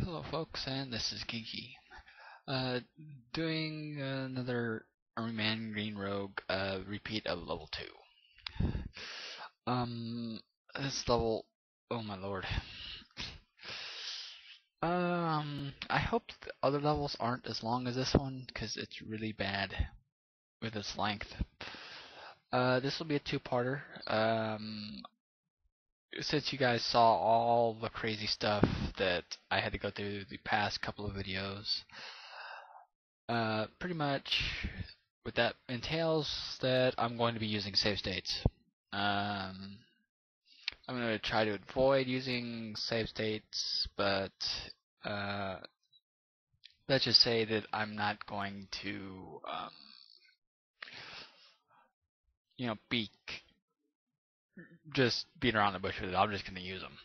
Hello folks, and this is Kiki. Uh, doing another Army Man Green Rogue repeat of level 2. This level, oh my lord. I hope the other levels aren't as long as this one, because it's really bad with its length. This will be a two-parter. Since you guys saw all the crazy stuff that I had to go through the past couple of videos, pretty much what that entails that I'm going to be using save states. I'm going to try to avoid using save states, but uh, let's just say that I'm not going to, be just beating around the bush with it. I'm just going to use them.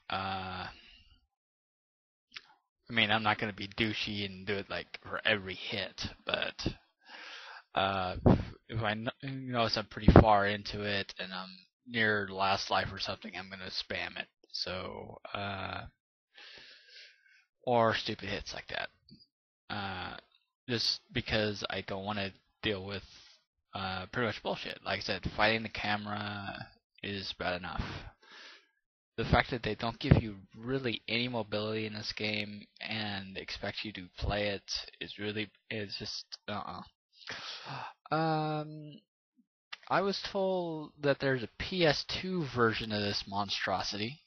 I'm not going to be douchey and do it like for every hit, but if I notice I'm pretty far into it and I'm near last life or something, I'm going to spam it. So, or stupid hits like that. Just because I don't want to deal with pretty much bullshit. Like I said, fighting the camera is bad enough. The fact that they don't give you really any mobility in this game and expect you to play it is just I was told that there's a PS2 version of this monstrosity.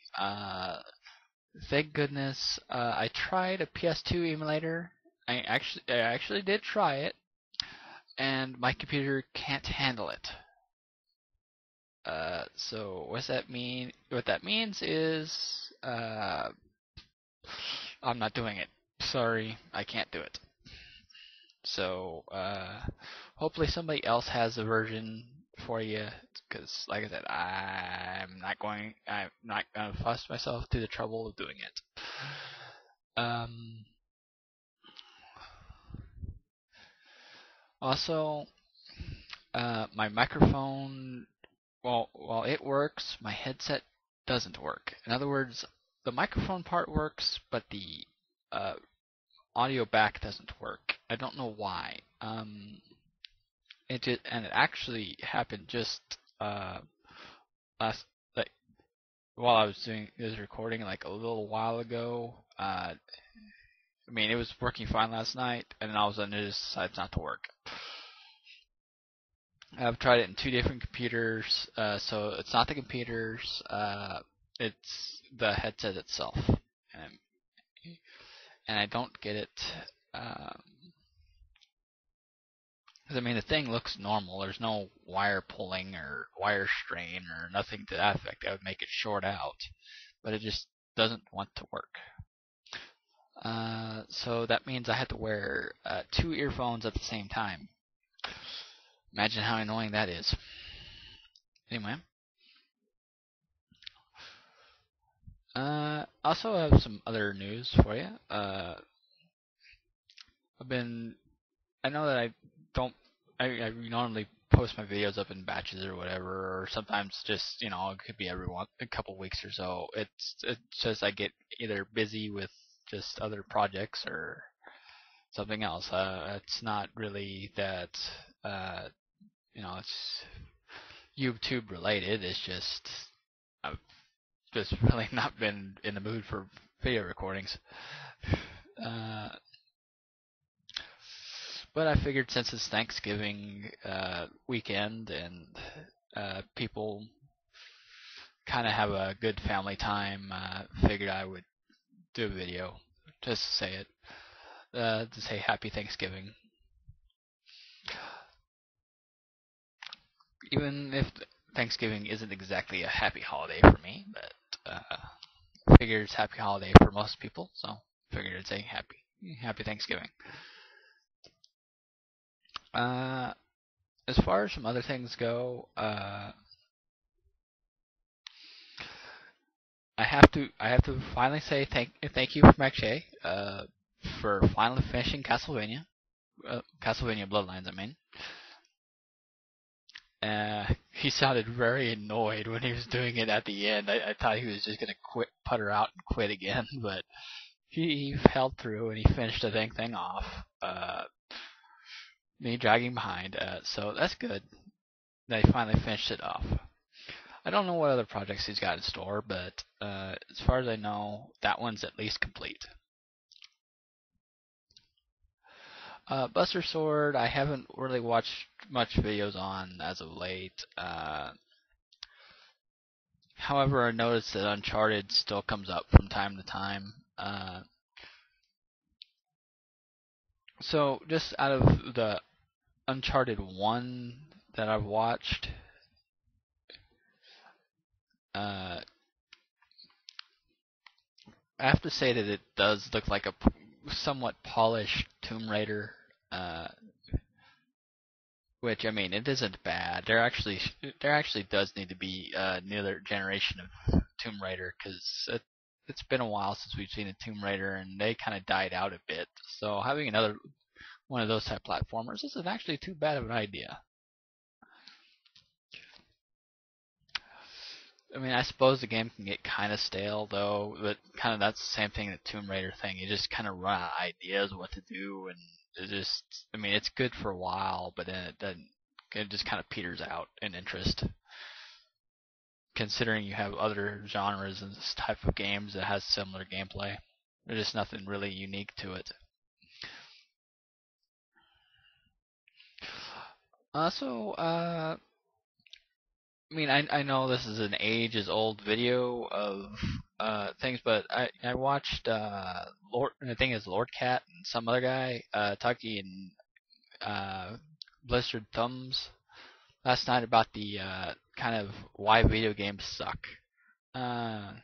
Thank goodness. I tried a PS2 emulator. I actually did try it, and my computer can't handle it. So what's that mean? What that means is I'm not doing it. Sorry, I can't do it. So hopefully somebody else has a version for you, because like I said, I'm not gonna fuss myself through the trouble of doing it. Also, my microphone, while it works, my headset doesn't work. In other words, the microphone part works, but the audio back doesn't work. I don't know why. It actually happened just last, like, while I was doing this recording, like a little while ago. It was working fine last night, and then all of a sudden it just decides not to work. I've tried it in two different computers, so it's not the computers, it's the headset itself, and I don't get it. The thing looks normal. There's no wire pulling or wire strain or nothing to that effect that would make it short out, but it just doesn't want to work. So that means I have to wear two earphones at the same time. Imagine how annoying that is. Anyway. Also have some other news for you. I know that I normally post my videos up in batches or whatever, or sometimes just, it could be a couple weeks or so. It's just I get either busy with just other projects or something else. It's not really that, it's YouTube related. It's just I've just really not been in the mood for video recordings. But I figured since it's Thanksgiving weekend and people kind of have a good family time, figured I would do a video just to say it, to say Happy Thanksgiving. Even if Thanksgiving isn't exactly a happy holiday for me, but I figured it's a happy holiday for most people, so I figured I'd say Happy Thanksgiving. As far as some other things go, I have to finally say thank you for MacShay for finally finishing Castlevania Bloodlines. He sounded very annoyed when he was doing it at the end. I thought he was just gonna putter out and quit again, but he held through and he finished the dang thing off. Me dragging behind, so that's good. That he finally finished it off. I don't know what other projects he's got in store, but as far as I know, that one's at least complete. Buster Sword, I haven't really watched much videos on as of late. However, I noticed that Uncharted still comes up from time to time. So just out of the Uncharted 1 that I've watched, I have to say that it does look like a somewhat polished Tomb Raider, which, I mean, it isn't bad. There actually does need to be another generation of Tomb Raider, because it's been a while since we've seen a Tomb Raider, and they kind of died out a bit. So having another one of those type platformers isn't actually too bad of an idea. I mean, I suppose the game can get kind of stale, though, but kind of that's the same thing that Tomb Raider thing. You just kind of run out of ideas what to do, and it just, I mean, it's good for a while, but then it just kind of peters out in interest. Considering you have other genres and this type of games that has similar gameplay, there's just nothing really unique to it. I mean, I know this is an ages-old video of things, but I watched Lord, I think it's Lord Cat and some other guy, Tucky and Blistered Thumbs last night about the kind of why video games suck. And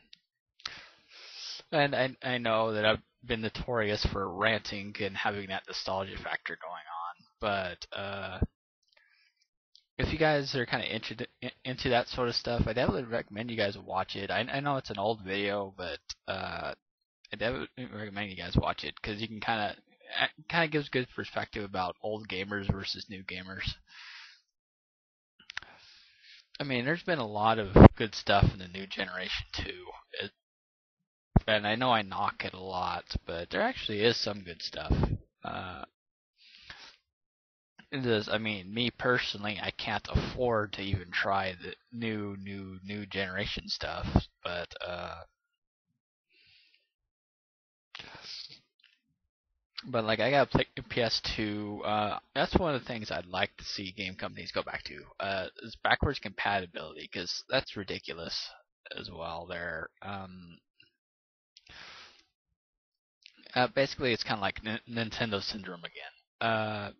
I know that I've been notorious for ranting and having that nostalgia factor going on, but if you guys are kind of into that sort of stuff, I definitely recommend you guys watch it. I know it's an old video, but I definitely recommend you guys watch it because you can kind of gives good perspective about old gamers versus new gamers. I mean, there's been a lot of good stuff in the new generation too, and I know I knock it a lot, but there actually is some good stuff. It is. I mean, me personally, I can't afford to even try the new generation stuff, but like I got a PS2. That's one of the things I'd like to see game companies go back to. Is backwards compatibility, because that's ridiculous as well. There. Basically, it's kind of like Nintendo syndrome again.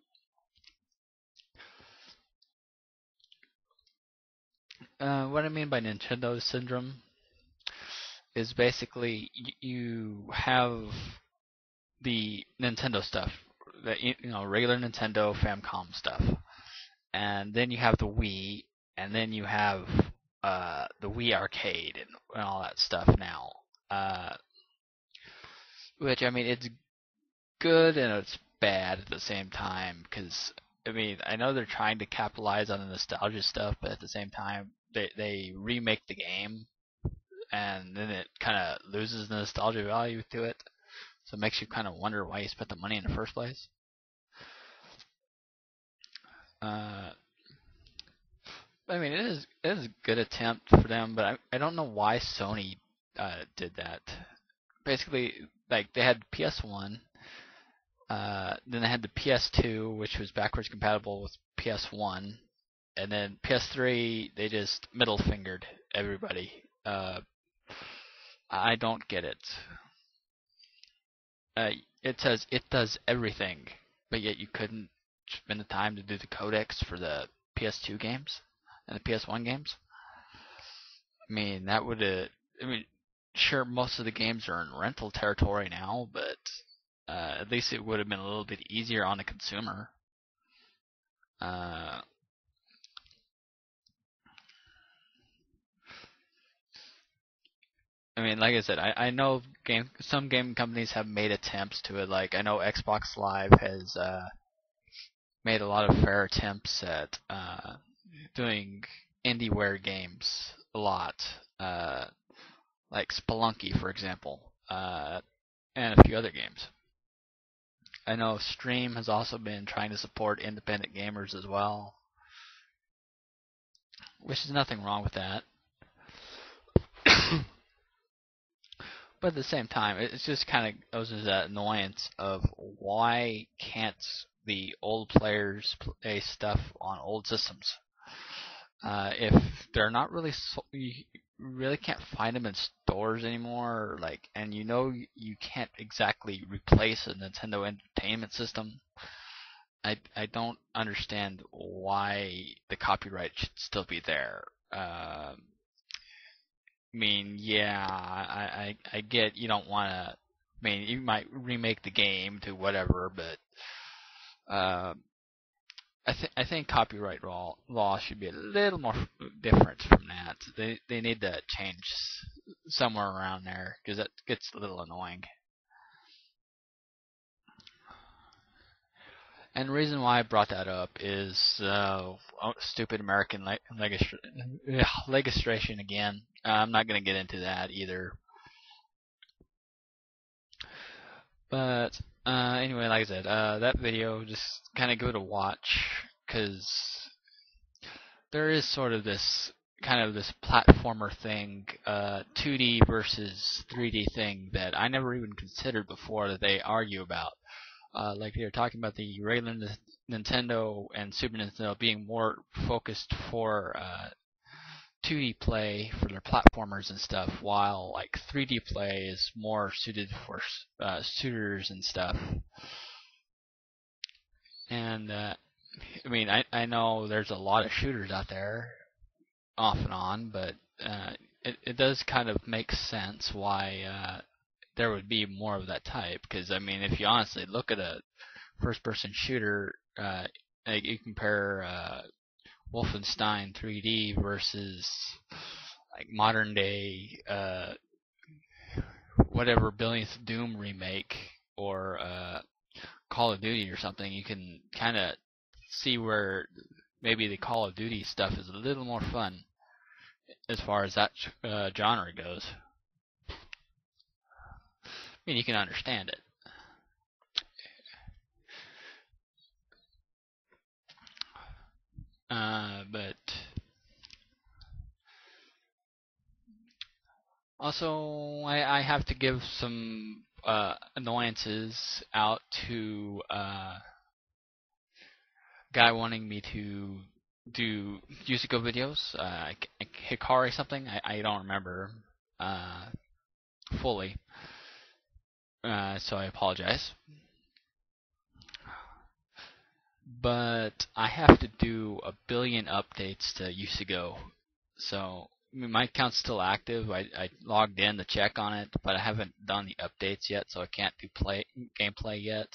What I mean by Nintendo syndrome is basically you have the Nintendo stuff, regular Nintendo Famicom stuff, and then you have the Wii, and then you have the Wii Arcade and all that stuff now. Which, I mean, it's good and it's bad at the same time, because I mean, I know they're trying to capitalize on the nostalgia stuff, but at the same time, they remake the game, and then it kind of loses the nostalgia value to it. So it makes you kind of wonder why you spent the money in the first place. I mean, it is a good attempt for them, but I don't know why Sony did that. Basically, like they had PS1, then they had the PS2, which was backwards compatible with PS1, and then PS3 they just middle fingered everybody. I don't get it. It says it does everything, but yet you couldn't spend the time to do the codecs for the PS2 games and the PS1 games. I mean, that would I mean, sure, most of the games are in rental territory now, but at least it would have been a little bit easier on the consumer. I mean, like I said, I know some game companies have made attempts to it. Like I know Xbox Live has made a lot of fair attempts at doing IndieWare games a lot. Like Spelunky, for example. and a few other games. I know Stream has also been trying to support independent gamers as well, which is nothing wrong with that. But at the same time, it's just kind of goes to that annoyance of why can't the old players play stuff on old systems? If they're not really, you really can't find them in stores anymore. Like, and you can't exactly replace a Nintendo Entertainment System. I don't understand why the copyright should still be there. I mean, yeah, I get you don't want to. I mean, you might remake the game to whatever, but I think copyright law should be a little more different from that. They need to change somewhere around there because that gets a little annoying. And the reason why I brought that up is stupid American legislation again. I'm not going to get into that either. But anyway, like I said, that video just kind of go to watch because there is sort of this kind of this platformer thing, 2D versus 3D thing that I never even considered before that they argue about. Like they're talking about the regular Nintendo and Super Nintendo being more focused for 2D play for their platformers and stuff, while like 3D play is more suited for shooters and stuff. And I mean, I know there's a lot of shooters out there, off and on, but it does kind of make sense why there would be more of that type. Because I mean, if you honestly look at a first-person shooter, like you compare Wolfenstein 3D versus like modern day whatever billionth Doom remake or Call of Duty or something, you can kind of see where maybe the Call of Duty stuff is a little more fun as far as that genre goes. I mean, you can understand it. But also, I have to give some annoyances out to guy wanting me to do Yusuko videos, Hikari something, I don't remember fully, so I apologize. But I have to do 1 billion updates to Yusugo, so I mean, my account's still active. I logged in to check on it, but I haven't done the updates yet, so I can't do gameplay yet.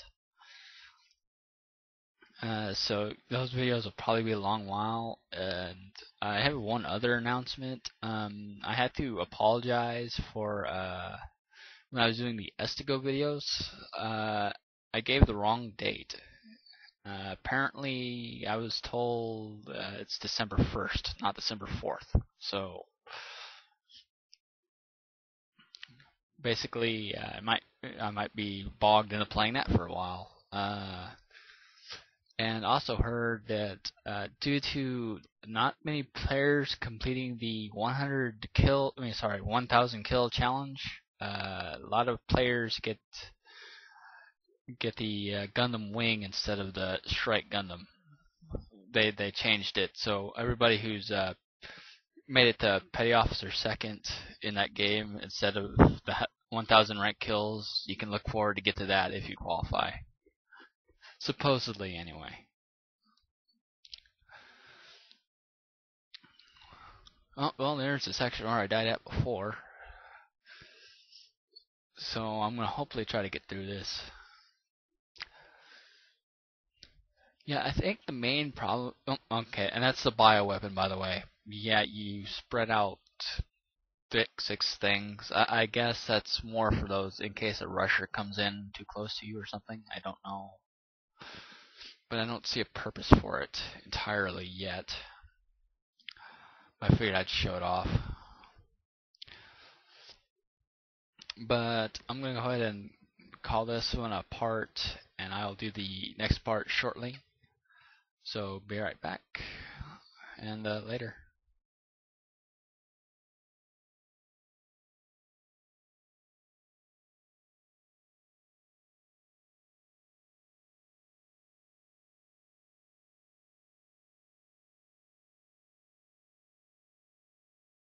So those videos will probably be a long while. And I have one other announcement. I had to apologize for when I was doing the Estigo videos. I gave the wrong date. Apparently, I was told it's December 1st, not December 4th. So basically, I might be bogged into playing that for a while. And also heard that due to not many players completing the 1,000 kill challenge, a lot of players get the Gundam Wing instead of the Strike Gundam. They changed it, so everybody who's made it to Petty Officer 2nd in that game instead of the 1,000 rank kills, you can look forward to get to that if you qualify. Supposedly, anyway. Oh, well, there's a section where I died at before. So I'm going to hopefully try to get through this. Yeah, I think the main problem... Oh, okay, and that's the bioweapon, by the way. Yeah, you spread out 6 things. I guess that's more for those in case a rusher comes in too close to you or something. I don't know. But I don't see a purpose for it entirely yet. I figured I'd show it off. But I'm going to go ahead and call this one a part, and I'll do the next part shortly. So be right back, and later.